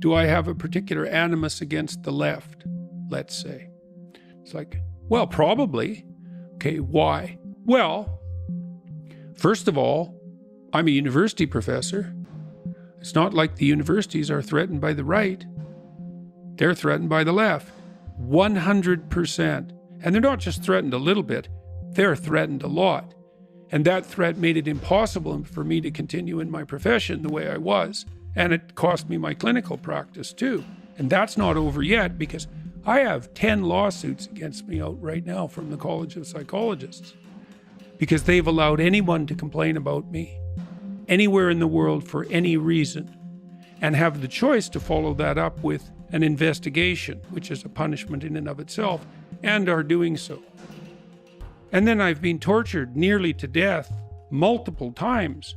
do I have a particular animus against the left, let's say? It's like, well, probably. Okay, why? Well, first of all, I'm a university professor. It's not like the universities are threatened by the right. They're threatened by the left. 100%. And they're not just threatened a little bit, they're threatened a lot. And that threat made it impossible for me to continue in my profession the way I was. And it cost me my clinical practice too. And that's not over yet, because I have 10 lawsuits against me out right now from the College of Psychologists, because they've allowed anyone to complain about me anywhere in the world for any reason, and have the choice to follow that up with an investigation, which is a punishment in and of itself, and are doing so. And then I've been tortured nearly to death multiple times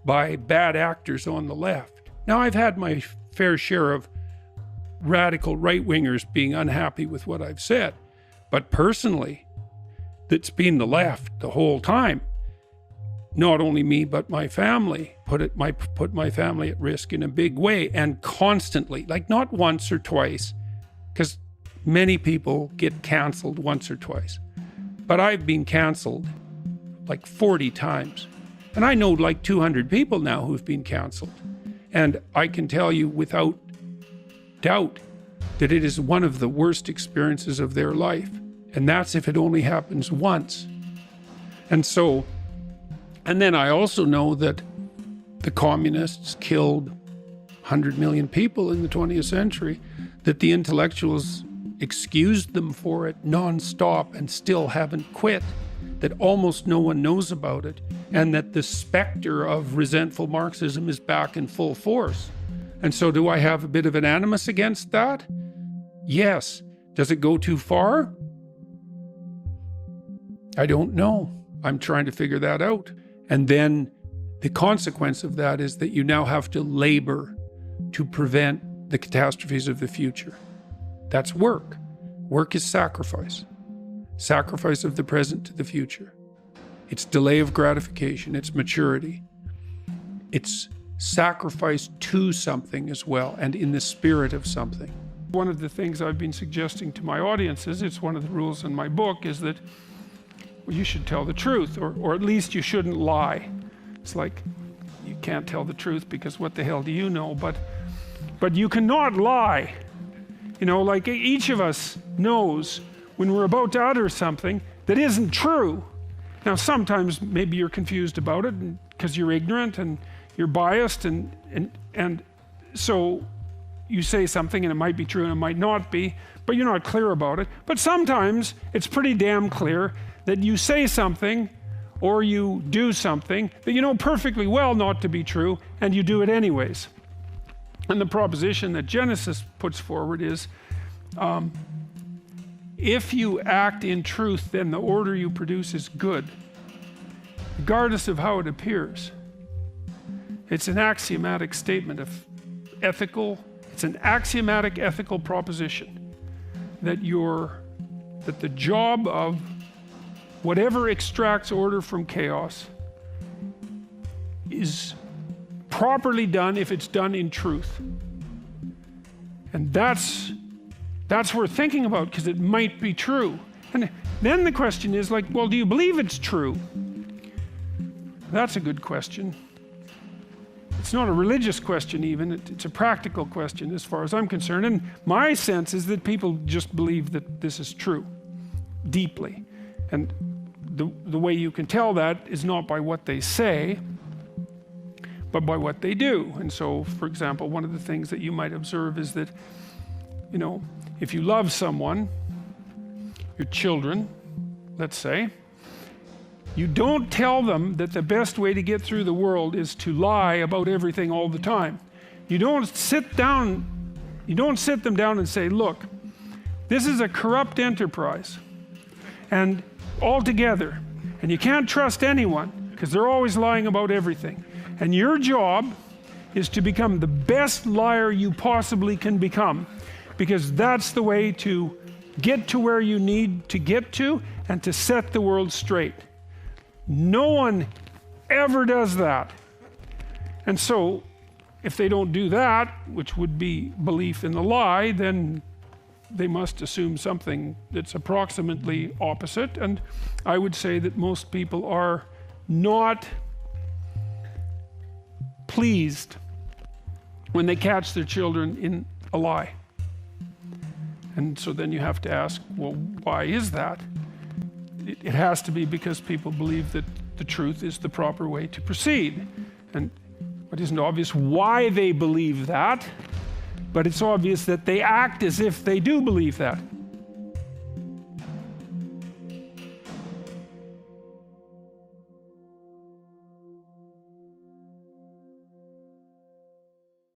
by bad actors on the left. Now, I've had my fair share of radical right-wingers being unhappy with what I've said, but personally, it's been the left the whole time. Not only me, but my family put my family at risk in a big way, and constantly, like not once or twice, because many people get canceled once or twice. But I've been canceled like 40 times. And I know like 200 people now who've been canceled. And I can tell you without doubt that it is one of the worst experiences of their life. And that's if it only happens once. And then I also know that the communists killed 100 million people in the 20th century, that the intellectuals excused them for it nonstop and still haven't quit, that almost no one knows about it, and that the specter of resentful Marxism is back in full force. And so do I have a bit of an animus against that? Yes. Does it go too far? I don't know. I'm trying to figure that out. And then the consequence of that is that you now have to labor to prevent the catastrophes of the future. That's work. Work is sacrifice. Sacrifice of the present to the future. It's delay of gratification. It's maturity. It's sacrifice to something as well, and in the spirit of something. One of the things I've been suggesting to my audiences, it's one of the rules in my book, is that you should tell the truth, or at least you shouldn't lie. It's like, you can't tell the truth because what the hell do you know? But you cannot lie. You know, like each of us knows when we're about to utter something that isn't true. Now, sometimes maybe you're confused about it because you're ignorant and you're biased, and so you say something and it might be true and it might not be, but you're not clear about it. But sometimes it's pretty damn clear that you say something or you do something that you know perfectly well not to be true, and you do it anyways. And the proposition that Genesis puts forward is, if you act in truth, then the order you produce is good, regardless of how it appears. It's an axiomatic statement of it's an axiomatic ethical proposition that the job of whatever extracts order from chaos is properly done if it's done in truth. And that's worth thinking about, because it might be true. And then the question is like, well, do you believe it's true? That's a good question. It's not a religious question even, it's a practical question as far as I'm concerned. And my sense is that people just believe that this is true, deeply. And the way you can tell that is not by what they say, but by what they do. And so, for example, one of the things that you might observe is that, you know, if you love someone, your children, let's say, you don't tell them that the best way to get through the world is to lie about everything all the time. You don't sit them down and say, look, this is a corrupt enterprise, and altogether, and you can't trust anyone because they're always lying about everything. And your job is to become the best liar you possibly can become, because that's the way to get to where you need to get to and to set the world straight. No one ever does that. And so if they don't do that, which would be belief in the lie, then they must assume something that's approximately opposite. And I would say that most people are not pleased when they catch their children in a lie. And so then you have to ask, well, why is that? It has to be because people believe that the truth is the proper way to proceed. And it isn't obvious why they believe that, but it's obvious that they act as if they do believe that.